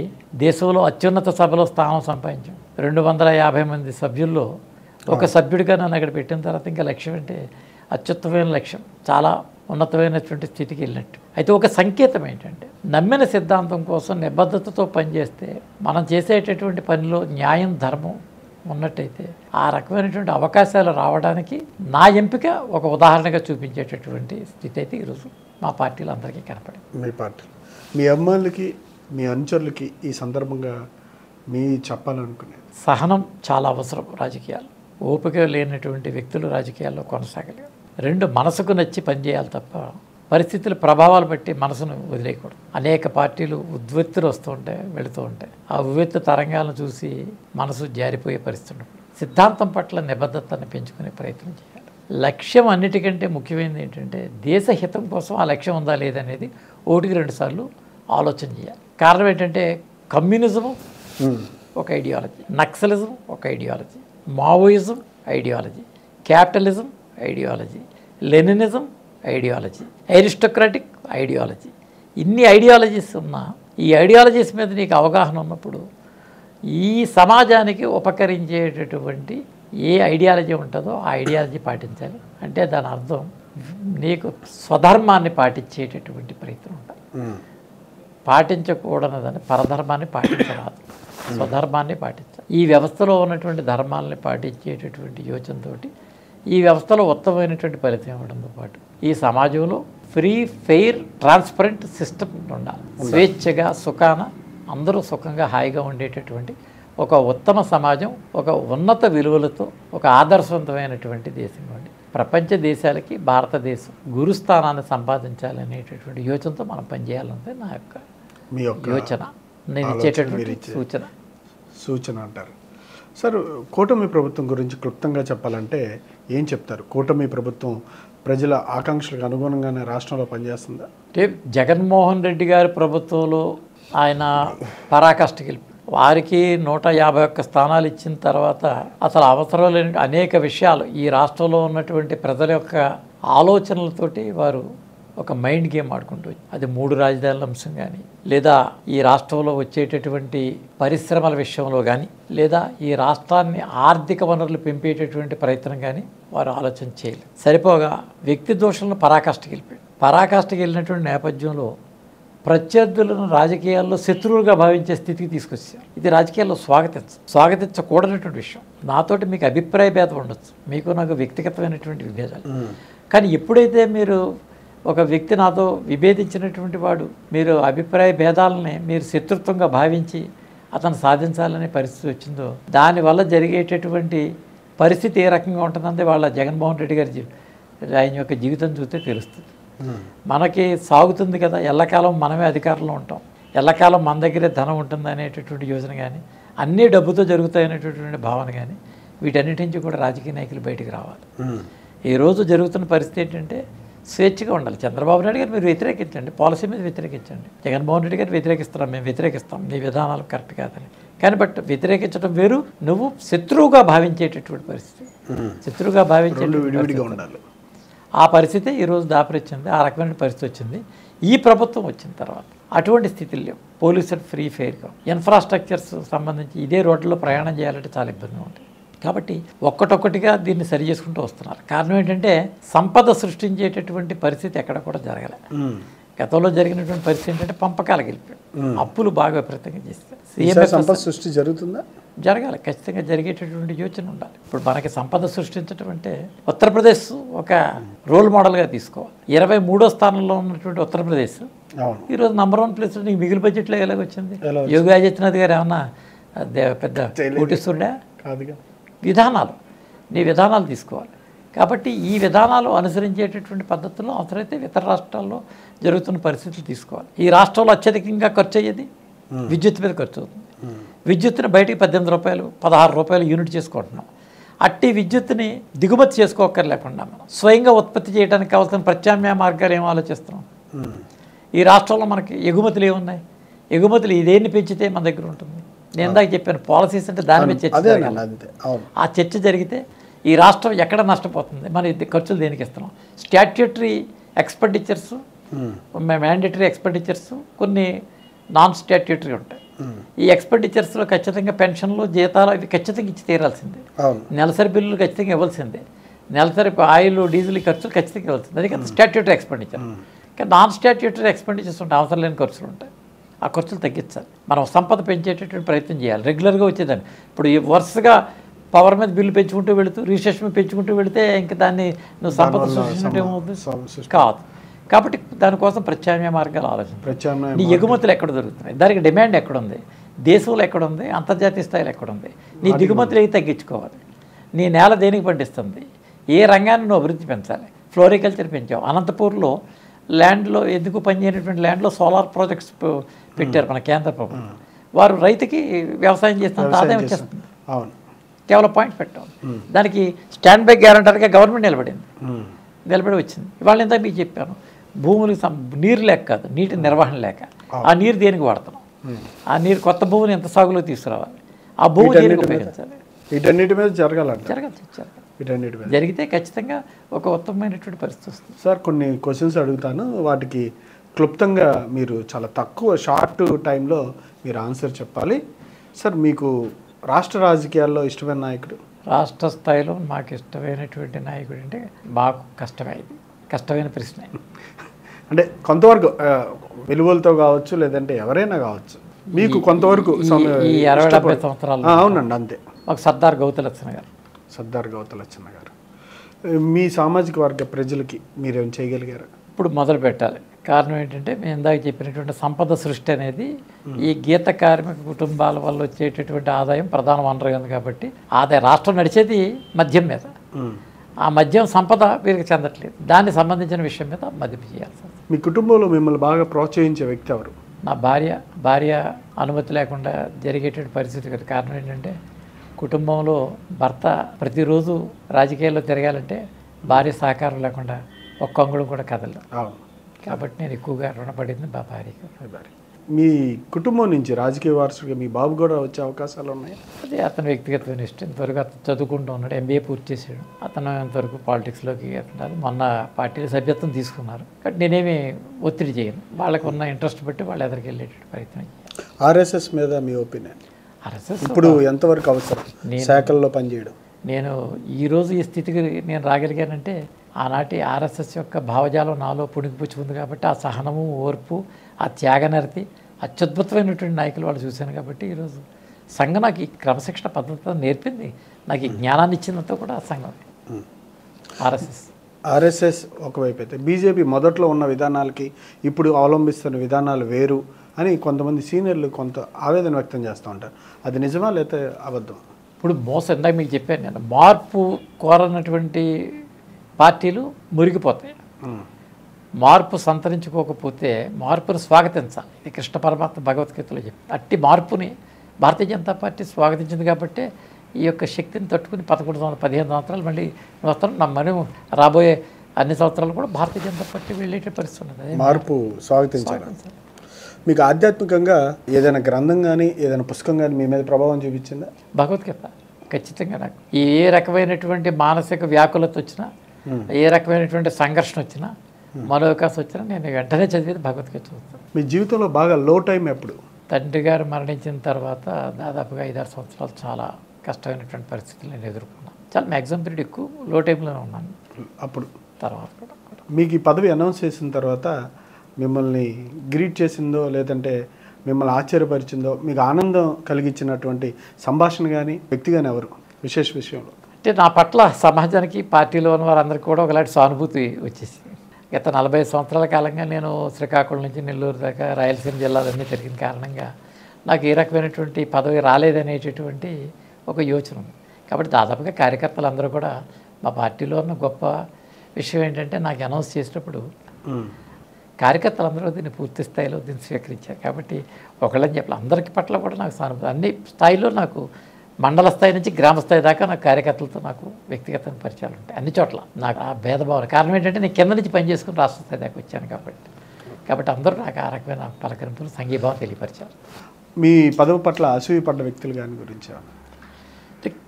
దేశంలో అత్యున్నత సభలో స్థానం సంపాదించాం. 250 మంది సభ్యుల్లో ఒక సభ్యుడిగా నన్ను అక్కడ పెట్టిన తర్వాత ఇంకా లక్ష్యం అంటే అత్యుత్తమైన లక్ష్యం. చాలా ఉన్నతమైనటువంటి స్థితికి వెళ్ళినట్టు. అయితే ఒక సంకేతం ఏంటంటే నమ్మిన సిద్ధాంతం కోసం నిబద్ధతతో పనిచేస్తే మనం చేసేటటువంటి పనిలో న్యాయం ధర్మం ఉన్నట్టయితే ఆ రకమైనటువంటి అవకాశాలు రావడానికి నా ఎంపిక ఒక ఉదాహరణగా చూపించేటటువంటి స్థితి అయితే ఈరోజు మా పార్టీలో అందరికీ కనపడింది. మీ పార్టీ మీ అమ్మాయిలకి మీ అనుచరులకి ఈ సందర్భంగా మీ చెప్పాలనుకునేది సహనం చాలా అవసరం. రాజకీయాలు ఓపిక లేనటువంటి వ్యక్తులు రాజకీయాల్లో కొనసాగలేరు. 2 మనసుకు నచ్చి పనిచేయాలి తప్ప పరిస్థితుల ప్రభావాలు బట్టి మనసును వదిలేయకూడదు. అనేక పార్టీలు ఉద్వెత్తులు వస్తూ ఉంటాయి వెళుతూ ఉంటాయి. ఆ ఉవ్వెత్తు తరంగాలను చూసి మనసు జారిపోయే పరిస్థితి ఉంటుంది. సిద్ధాంతం పట్ల నిబద్ధతను పెంచుకునే ప్రయత్నం చేయాలి. లక్ష్యం అన్నిటికంటే ముఖ్యమైనది ఏంటంటే దేశ హితం కోసం ఆ లక్ష్యం ఉందా లేదనేది 1-2 సార్లు ఆలోచన చేయాలి. కారణం ఏంటంటే కమ్యూనిజం ఒక ఐడియాలజీ, నక్సలిజం ఒక ideology, Maoism ideology, capitalism ideology, Leninism ideology, aristocratic ideology. ఇన్ని ఐడియాలజీస్ ఉన్నా ఈ ఐడియాలజీస్ మీద నీకు అవగాహన ఉన్నప్పుడు ఈ సమాజానికి ఉపకరించేటటువంటి ఏ ఐడియాలజీ ఉంటుందో ఆ ఐడియాలజీ పాటించాలి. అంటే దాని అర్థం నీకు స్వధర్మాన్ని పాటించేటటువంటి ప్రయత్నం ఉండాలి. పాటించకూడదని పరధర్మాన్ని పాటించరాదు, స్వధర్మాన్ని పాటించాలి. ఈ వ్యవస్థలో ఉన్నటువంటి ధర్మాలని పాటించేటటువంటి యోచనతోటి ఈ వ్యవస్థలో ఉత్తమమైనటువంటి ఫలితం ఇవ్వడంతో పాటు ఈ సమాజంలో ఫ్రీ ఫెయిర్ ట్రాన్స్పరెంట్ సిస్టమ్ ఉండాలి. స్వేచ్ఛగా సుఖాన అందరూ సుఖంగా హాయిగా ఉండేటటువంటి ఒక ఉత్తమ సమాజం, ఒక ఉన్నత విలువలతో ఒక ఆదర్శవంతమైనటువంటి దేశం ఉండి ప్రపంచ దేశాలకి భారతదేశం గురుస్థానాన్ని సంపాదించాలనేటటువంటి యోచనతో మనం పనిచేయాలంటే నా యొక్క మీ యొక్క యోచన, నేను ఇచ్చేటటువంటి సూచన అంటారు. సార్, కూటమి ప్రభుత్వం గురించి క్లుప్తంగా చెప్పాలంటే ఏం చెప్తారు? కూటమి ప్రభుత్వం ప్రజల ఆకాంక్షలకు అనుగుణంగానే రాష్ట్రంలో పనిచేస్తుందా? అంటే జగన్మోహన్ రెడ్డి గారి ప్రభుత్వంలో ఆయన పరాకాష్ఠకి వెళ్ళి వారికి 151 స్థానాలు ఇచ్చిన తర్వాత అసలు అవసరం లేని అనేక విషయాలు ఈ రాష్ట్రంలో ఉన్నటువంటి ప్రజల యొక్క ఆలోచనలతోటి వారు ఒక మైండ్ గేమ్ ఆడుకుంటూ అది 3 రాజధానుల అంశం కానీ, లేదా ఈ రాష్ట్రంలో వచ్చేటటువంటి పరిశ్రమల విషయంలో కానీ, లేదా ఈ రాష్ట్రాన్ని ఆర్థిక వనరులు పెంపేటటువంటి ప్రయత్నం కానీ వారు ఆలోచన చేయలేదు. సరిపోగా వ్యక్తి దోషులను పరాకాష్ఠకి వెళ్ళిపోయాడు. పరాకాష్ఠకి వెళ్ళినటువంటి నేపథ్యంలో ప్రత్యర్థులను రాజకీయాల్లో శత్రువులుగా భావించే స్థితికి తీసుకొచ్చారు. ఇది రాజకీయాల్లో స్వాగతించకూడనటువంటి విషయం. నాతోటి మీకు అభిప్రాయ భేదం ఉండొచ్చు, మీకు నాకు వ్యక్తిగతమైనటువంటి విభేదాలు. కానీ ఎప్పుడైతే మీరు ఒక వ్యక్తి నాతో విభేదించినటువంటి వాడు మీరు అభిప్రాయ భేదాలని మీరు శత్రుత్వంగా భావించి అతను సాధించాలనే పరిస్థితి వచ్చిందో దానివల్ల జరిగేటటువంటి పరిస్థితి ఏ రకంగా ఉంటుందంటే వాళ్ళ జగన్మోహన్ రెడ్డి గారి ఆయన యొక్క జీవితం చూస్తే తెలుస్తుంది. మనకి సాగుతుంది కదా, ఎల్లకాలం మనమే అధికారంలో ఉంటాం, ఎల్లకాలం మన దగ్గరే ధనం ఉంటుంది అనేటటువంటి యోచన కానీ, అన్నీ డబ్బుతో జరుగుతాయనేటటువంటి భావన కానీ, వీటన్నిటి నుంచి కూడా రాజకీయ నాయకులు బయటికి రావాలి. ఈరోజు జరుగుతున్న పరిస్థితి ఏంటంటే స్వేచ్ఛగా ఉండాలి. చంద్రబాబు నాయుడు గారు మీరు వ్యతిరేకించండి, పాలసీ మీద వ్యతిరేకించండి. జగన్మోహన్ రెడ్డి గారు వ్యతిరేకిస్తున్నాం, మేము వ్యతిరేకిస్తాం, నీ విధానాలు కరెక్ట్ కాదని. కానీ బట్ వ్యతిరేకించడం వేరు, నువ్వు శత్రువుగా భావించేటటువంటి పరిస్థితి, శత్రువుగా భావించేటటువంటి ఆ పరిస్థితి ఈరోజు దాపరిచ్చింది. ఆ రకమైన పరిస్థితి వచ్చింది ఈ ప్రభుత్వం వచ్చిన తర్వాత. అటువంటి స్థితిలో లేవు. పోలీసులు ఫ్రీ ఫెయిర్గా, ఇన్ఫ్రాస్ట్రక్చర్స్ సంబంధించి ఇదే రోడ్లలో ప్రయాణం చేయాలంటే చాలా ఇబ్బందిగా ఉంటుంది. కాబట్టి ఒక్కటొక్కటిగా దీన్ని సరి చేసుకుంటూ వస్తున్నారు. కారణం ఏంటంటే సంపద సృష్టించేటటువంటి పరిస్థితి ఎక్కడ కూడా జరగలే. గతంలో జరిగినటువంటి పరిస్థితి ఏంటంటే పంపకాలకు వెళ్ళిపోయాడు, అప్పులు బాగా విపరీతంగా చేస్తారు. సంపద సృష్టి జరుగుతుందా? జరగాలి, ఖచ్చితంగా జరిగేటటువంటి యోచన ఉండాలి. ఇప్పుడు మనకి సంపద సృష్టించడం అంటే ఉత్తరప్రదేశ్ ఒక రోల్ మోడల్గా తీసుకోవాలి. 23వ స్థానంలో ఉన్నటువంటి ఉత్తరప్రదేశ్ ఈరోజు #1 ప్లేస్ నీకు మిగిలిన బడ్జెట్లో ఎలాగొచ్చింది? యోగి ఆదిత్యనాథ్ గారు ఏమన్నా పెద్ద కోటీశ్వరుడా? విధానాలు, నీ విధానాలు తీసుకోవాలి. కాబట్టి ఈ విధానాలు అనుసరించేటటువంటి పద్ధతుల్లో అవసరమైతే ఇతర రాష్ట్రాల్లో జరుగుతున్న పరిస్థితులు తీసుకోవాలి. ఈ రాష్ట్రంలో అత్యధికంగా ఖర్చు అయ్యేది విద్యుత్ మీద ఖర్చు అవుతుంది. విద్యుత్తుని బయటికి 18 రూపాయలు 16 రూపాయలు యూనిట్ చేసుకుంటున్నాం. అట్టి విద్యుత్తుని దిగుమతి చేసుకోక్కర్లేకుండా మనం స్వయంగా ఉత్పత్తి చేయడానికి కావాల్సిన ప్రత్యామ్నాయ మార్గాలు ఏం ఆలోచిస్తున్నాం? ఈ రాష్ట్రంలో మనకి ఎగుమతులు ఏమున్నాయి? ఎగుమతులు ఇదేన్ని పెంచితే మన దగ్గర ఉంటుంది. నేను ఇందాక చెప్పాను పాలసీస్ అంటే దాని మీద చర్చ జరగాలి. ఆ చర్చ జరిగితే ఈ రాష్ట్రం ఎక్కడ నష్టపోతుంది, మన ఖర్చులు దేనికి ఇస్తున్నాం? స్టాట్యూటరీ ఎక్స్పెండిచర్స్, మ్యాండేటరీ ఎక్స్పెండిచర్స్, కొన్ని నాన్ స్టాట్యూటరీ ఉంటాయి. ఈ ఎక్స్పెండిచర్స్లో ఖచ్చితంగా పెన్షన్లు జీతాలు ఇవి ఖచ్చితంగా ఇచ్చి తీరాల్సిందే, నెలసరి బిల్లులు ఖచ్చితంగా ఇవ్వాల్సిందే, నెలసరి ఆయిల్ డీజిల్ ఖర్చులు ఖచ్చితంగా వెళ్తుంది. అది కదా స్టాట్యూటరీ ఎక్స్పెండిచర్. కానీ నాన్ స్టాట్యూటరీ ఎక్స్పెండిచర్స్ ఉంటాయి, అవసరం లేని ఖర్చులు ఉంటాయి. ఆ ఖర్చులు తగ్గించాలి. మనం సంపద పెంచేటటువంటి ప్రయత్నం చేయాలి. రెగ్యులర్గా వచ్చేదాన్ని ఇప్పుడు ఈ వరుసగా పవర్ మీద బిల్లు పెంచుకుంటూ వెళుతూ రిజిస్ట్రేషన్ పెంచుకుంటూ వెళితే ఇంకా దాన్ని నువ్వు సంపద సృష్టించినట్టు ఏమవుతుంది కాదు. కాబట్టి దానికోసం ప్రత్యామ్నాయ మార్గాలు ఆలోచించాలి. నీ ఎగుమతులు ఎక్కడ దొరుకుతున్నాయి, దానికి డిమాండ్ ఎక్కడుంది, దేశంలో ఎక్కడుంది, అంతర్జాతీయ స్థాయిలో ఎక్కడుంది, నీ దిగుమతులు ఏవి తగ్గించుకోవాలి, నీ నేల దేనికి పండిస్తుంది, ఏ రంగాన్ని నువ్వు అభివృద్ధి పెంచాలి. ఫ్లోరికల్చర్ పెంచావు. అనంతపూర్లో ల్యాండ్లో ఎందుకు పనిచేయనటువంటి ల్యాండ్లో సోలార్ ప్రాజెక్ట్స్ పెట్టారు మన కేంద్ర ప్రభుత్వం. వారు రైతుకి వ్యవసాయం చేస్తున్నంత ఆదాయం వచ్చేస్తుంది. అవును, కేవలం పాయింట్ పెట్టాం. దానికి స్టాండ్ బై గ్యారంటర్గా గవర్నమెంట్ నిలబడి వచ్చింది. ఇవాళ ఇంత మీకు చెప్పాను, భూములకు నీరు లేక కాదు, నీటి నిర్వహణ లేక. ఆ నీరు దేనికి వాడుతున్నాం, ఆ నీరు కొత్త భూమిని ఎంత సాగులో తీసుకురావాలి, ఆ భూమి దేనికి ఉపయోగించాలి. వీటన్నిటి మీద జరగాలంట. వీటన్నిటి మీద జరిగితే ఖచ్చితంగా ఒక ఉత్తమమైనటువంటి పరిస్థితి వస్తుంది. సార్ కొన్ని క్వశ్చన్స్ అడుగుతాను, వాటికి క్లుప్తంగా మీరు చాలా తక్కువ షార్ట్ టైంలో మీరు ఆన్సర్ చెప్పాలి. సార్ మీకు రాష్ట్ర రాజకీయాల్లో ఇష్టమైన నాయకుడు? రాష్ట్ర స్థాయిలో మాకు ఇష్టమైనటువంటి నాయకుడు అంటే మాకు కష్టమైన ప్రశ్న. అంటే కొంతవరకు విలువలతో కావచ్చు, లేదంటే ఎవరైనా కావచ్చు, మీకు కొంతవరకు ఈ 60-70 సంవత్సరాలు. అవునండి, అంతే. మాకు సర్దార్ గౌతలచ్చన్న గారు. సర్దార్ గౌతలచ్చన్న గారు మీ సామాజిక వర్గ ప్రజలకి మీరేం చేయగలిగారు? ఇప్పుడు మొదలు పెట్టాలి. కారణం ఏంటంటే మేము ఇందాక చెప్పినటువంటి సంపద సృష్టి అనేది ఈ గీత కార్మిక కుటుంబాల వల్ల వచ్చేటటువంటి ఆదాయం ప్రధాన వనరు ఉంది. కాబట్టి రాష్ట్రం నడిచేది మద్యం మీద. ఆ మద్యం సంపద వీరికి చెందట్లేదు. దానికి సంబంధించిన విషయం మీద మదింపు చేయాలి సార్. మీ కుటుంబంలో మిమ్మల్ని బాగా ప్రోత్సహించే వ్యక్తి ఎవరు? నా భార్య అనుమతి లేకుండా జరిగేటువంటి పరిస్థితి కదా. కారణం ఏంటంటే కుటుంబంలో భర్త ప్రతిరోజు రాజకీయాల్లో తిరగాలంటే భార్య సహకారం లేకుండా ఒక్క అంగుళం కూడా కదలదు. కాబట్టి నేను ఎక్కువగా రుణపడింది మా భార్యకి. మీ కుటుంబం నుంచి రాజకీయ వారసుడిగా మీ బాబు కూడా వచ్చే అవకాశాలు ఉన్నాయి? అదే అతను వ్యక్తిగతమైన ఇష్టం. ఇంతవరకు అతను చదువుకుంటూ ఉన్నాడు, MBA పూర్తి చేశాడు. అతను ఇంతవరకు పాలిటిక్స్లోకి వెళ్తున్నారు. మొన్న పార్టీలో సభ్యత్వం తీసుకున్నారు. కాబట్టి నేనేమి ఒత్తిడి చేయను. వాళ్ళకు ఉన్న ఇంట్రెస్ట్ బట్టి వాళ్ళు ఎదురుకు వెళ్ళేటట్టు ప్రయత్నం చేయాలి. RSS మీద మీ ఒపీనియన్? RSS ఇప్పుడు ఎంతవరకు అవసరం శాఖల్లో పనిచేయడం? నేను ఈరోజు ఈ స్థితికి నేను రాగలిగానంటే ఆనాటి RSS యొక్క భావజాలం నాలో పుణికిపుచ్చుకుంది కాబట్టి ఆ సహనము, ఓర్పు, ఆ త్యాగనరతి, అత్యద్భుతమైనటువంటి నాయకులు వాళ్ళు చూశాను. కాబట్టి ఈరోజు సంఘం నాకు ఈ క్రమశిక్షణ పద్ధతి నేర్పింది. నాకు ఈ జ్ఞానాన్ని ఇచ్చిందంతా కూడా ఆ సంఘం RSS ఒకవైపు అయితే బీజేపీ మొదట్లో ఉన్న విధానాలకి ఇప్పుడు అవలంబిస్తున్న విధానాలు వేరు అని కొంతమంది సీనియర్లు కొంత ఆవేదన వ్యక్తం చేస్తూ ఉంటారు. అది నిజమా లేకపోతే అబద్ధం? ఇప్పుడు ఇందాక మీకు చెప్పాను నేను, మార్పు కోరనటువంటి పార్టీలు మురిగిపోతాయి. మార్పు సంతరించుకోకపోతే మార్పును స్వాగతించాలి. ఇది కృష్ణ పరమాత్మ భగవద్గీతలో చెప్పి అట్టి మార్పుని భారతీయ జనతా పార్టీ స్వాగతించింది. కాబట్టి ఈ యొక్క శక్తిని తట్టుకుని 15 సంవత్సరాలు మళ్ళీ వస్తాను. మనం రాబోయే అన్ని సంవత్సరాలు కూడా భారతీయ జనతా పార్టీ వెళ్ళేట పరిస్థితి ఉన్నది. మార్పు స్వాగతించాలి. మీకు ఆధ్యాత్మికంగా ఏదైనా గ్రంథం కానీ ఏదైనా పుస్తకం కానీ మీ మీద ప్రభావం చూపించిందా? భగవద్గీత ఖచ్చితంగా. నాకు ఏ రకమైనటువంటి మానసిక వ్యాకులత వచ్చినా, ఏ రకమైనటువంటి సంఘర్షణ వచ్చినా, మనోవికాసం వచ్చినా నేను వెంటనే చదివేది భగవద్గీత చదువుతాను. మీ జీవితంలో బాగా లో టైం ఎప్పుడు? తండ్రి గారు మరణించిన తర్వాత దాదాపుగా 5-6 సంవత్సరాలు చాలా కష్టమైనటువంటి పరిస్థితులు నేను ఎదుర్కొన్నాను. చాలా మ్యాక్సిమం పీరియడ్ ఎక్కువ లో టైంలోనే ఉన్నాను. అప్పుడు తర్వాత కూడా మీకు ఈ పదవి అనౌన్స్ చేసిన తర్వాత మిమ్మల్ని గ్రీట్ చేసిందో లేదంటే మిమ్మల్ని ఆశ్చర్యపరిచిందో, మీకు ఆనందం కలిగించినటువంటి సంభాషణ కానీ వ్యక్తి కానీ ఎవరు విశేష విషయంలో? అంటే నా పట్ల సమాజానికి, పార్టీలో ఉన్న వారందరికీ కూడా ఒకలాంటి సానుభూతి వచ్చేసింది. గత 40 సంవత్సరాల కాలంగా నేను శ్రీకాకుళం నుంచి నెల్లూరు దాకా రాయలసీమ జిల్లాలన్నీ తిరిగిన కారణంగా నాకు ఏ రకమైనటువంటి పదవి రాలేదనేటటువంటి ఒక యోచన ఉంది. కాబట్టి దాదాపుగా కార్యకర్తలు అందరూ కూడా మా పార్టీలో ఉన్న గొప్ప విషయం ఏంటంటే నాకు అనౌన్స్ చేసినప్పుడు కార్యకర్తలందరూ దీన్ని పూర్తి స్థాయిలో దీన్ని స్వీకరించారు. కాబట్టి ఒకళ్ళని చెప్పాలి, అందరికీ పట్ల కూడా నాకు సానుభూతి. అన్ని స్థాయిలో నాకు మండల స్థాయి నుంచి గ్రామ స్థాయి దాకా నాకు కార్యకర్తలతో నాకు వ్యక్తిగత పరిచయాలు ఉంటాయి. అన్ని చోట్ల నాకు ఆ భేదభావం. కారణం ఏంటంటే నేను కింద నుంచి పనిచేసుకుని రాష్ట్ర స్థాయి దాకా వచ్చాను. కాబట్టి అందరూ నాకు ఆ రకమైన పలకరింపులు, సంఘీభావం తెలియపరిచారు. మీ పదవి పట్ల అసూయపడ్డ వ్యక్తులు కానీ గురించి?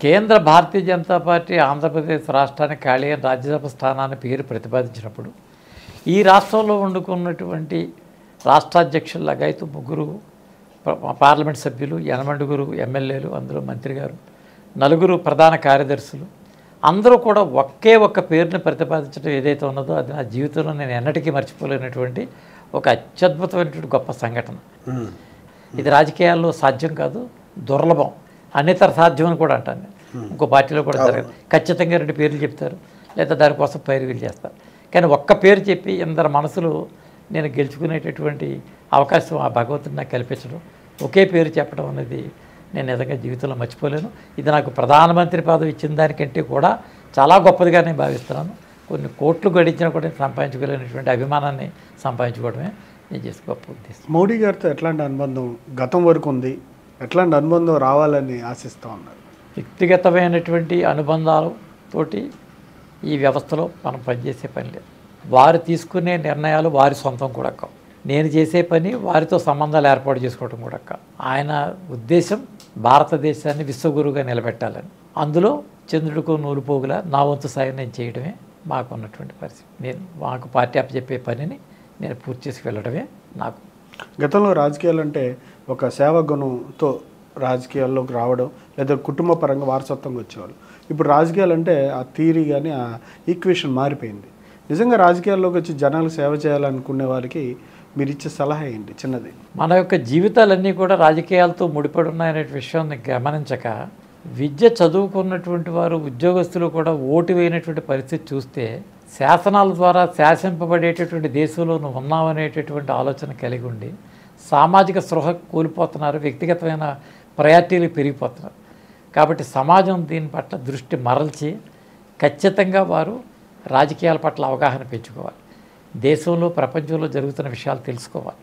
కేంద్ర భారతీయ జనతా పార్టీ ఆంధ్రప్రదేశ్ రాష్ట్రానికి ఖాళీ అయిన రాజ్యసభ స్థానాన్ని పేరు ప్రతిపాదించినప్పుడు ఈ రాష్ట్రంలో వండుకున్నటువంటి రాష్ట్రాధ్యక్షుల్లాగా అయితే 3 పార్లమెంట్ సభ్యులు, 8 ఎమ్మెల్యేలు, అందులో మంత్రి గారు, 4 ప్రధాన కార్యదర్శులు, అందరూ కూడా ఒక్క పేరుని ప్రతిపాదించడం ఏదైతే ఉన్నదో అది నా జీవితంలో నేను ఎన్నటికీ మర్చిపోలేనటువంటి ఒక అత్యద్భుతమైనటువంటి గొప్ప సంఘటన. ఇది రాజకీయాల్లో సాధ్యం కాదు, దుర్లభం, అన్నితర సాధ్యం అని కూడా అంటాను నేను. ఇంకో పార్టీలో కూడా జరగదు. ఖచ్చితంగా 2 పేర్లు చెప్తారు, లేదా దానికోసం పైరువీలు చేస్తారు. కానీ ఒక్క పేరు చెప్పి ఇందరు మనసులు నేను గెలుచుకునేటటువంటి అవకాశం ఆ భగవంతుడు నాకు కల్పించడం, ఒకే పేరు చెప్పడం అనేది నేను నిజంగా జీవితంలో మర్చిపోలేను. ఇది నాకు ప్రధానమంత్రి పదవి ఇచ్చిన దానికంటే కూడా చాలా గొప్పదిగా నేను భావిస్తున్నాను. కొన్ని కోట్లు గడించినా కూడా సంపాదించుకోలేనటువంటి అభిమానాన్ని సంపాదించుకోవడమే నేను చేసే గొప్ప ఉద్దేశం. మోడీ గారితో ఎట్లాంటి అనుబంధం గతం వరకు ఉంది, ఎట్లాంటి అనుబంధం రావాలని ఆశిస్తూ ఉన్నారు? వ్యక్తిగతమైనటువంటి అనుబంధాలతోటి ఈ వ్యవస్థలో మనం పనిచేసే పని లేదు. వారు తీసుకునే నిర్ణయాలు వారి సొంతం కూడా కావు. నేను చేసే పని వారితో సంబంధాలు ఏర్పాటు చేసుకోవడం కూడా కాదు. ఆయన ఉద్దేశం భారతదేశాన్ని విశ్వగురువుగా నిలబెట్టాలని. అందులో చంద్రుడికి నూలుపోగులా నా వంతు సాయం నేను చేయడమే మాకు ఉన్నటువంటి పరిస్థితి. మాకు పార్టీ అప్పచెప్పే పనిని నేను పూర్తి చేసి వెళ్ళడమే నాకు. గతంలో రాజకీయాలు అంటే ఒక సేవా గుణంతో రాజకీయాల్లోకి రావడం, లేదా కుటుంబ పరంగా వారసత్వంగా వచ్చేవాళ్ళు. ఇప్పుడు రాజకీయాలు అంటే ఆ థియరీ కానీ ఆ ఈక్వేషన్ మారిపోయింది. నిజంగా రాజకీయాల్లోకి వచ్చి జనాలకు సేవ చేయాలనుకునే వాళ్ళకి మీరు ఇచ్చే సలహా ఏంటి? చిన్నది. మన యొక్క జీవితాలన్నీ కూడా రాజకీయాలతో ముడిపడి ఉన్నాయనే విషయాన్ని గమనించక, విద్య చదువుకున్నటువంటి వారు ఉద్యోగస్తులు కూడా ఓటు వేయనటువంటి పరిస్థితి చూస్తే, శాసనాల ద్వారా శాసింపబడేటటువంటి దేశంలో నువ్వు ఉన్నావనేటటువంటి ఆలోచన కలిగి ఉండి సామాజిక స్పృహ కోల్పోతున్నారు, వ్యక్తిగతమైన ప్రయారిటీలు పెరిగిపోతున్నారు. కాబట్టి సమాజం దీని పట్ల దృష్టి మరల్చి ఖచ్చితంగా వారు రాజకీయాల పట్ల అవగాహన పెంచుకోవాలి. దేశంలో ప్రపంచంలో జరుగుతున్న విషయాలు తెలుసుకోవాలి.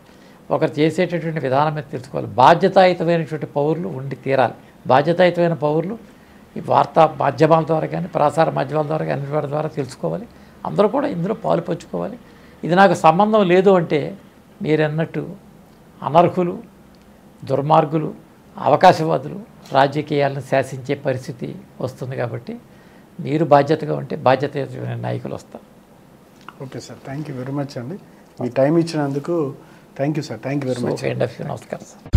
ఒకరు చేసేటటువంటి విధానం మీద తెలుసుకోవాలి. బాధ్యతాయుతమైనటువంటి పౌరులు ఉండి తీరాలి. బాధ్యతాయుతమైన పౌరులు ఈ వార్తా మాధ్యమాల ద్వారా కానీ, ప్రసార మాధ్యమాల ద్వారా కానీ, అన్నిటి ద్వారా తెలుసుకోవాలి. అందరూ కూడా ఇందులో పాలు పంచుకోవాలి. ఇది నాకు సంబంధం లేదు అంటే మీరన్నట్టు అనర్హులు, దుర్మార్గులు, అవకాశవాదులు రాజకీయాలను శాసించే పరిస్థితి వస్తుంది. కాబట్టి మీరు బాధ్యతగా ఉంటే బాధ్యతయుతమైన నాయకులు వస్తారు. Okay sir, thank you very much అండి. మీ టైం ఇచ్చినందుకు thank you sir. Thank you very much. నమస్కారం సార్.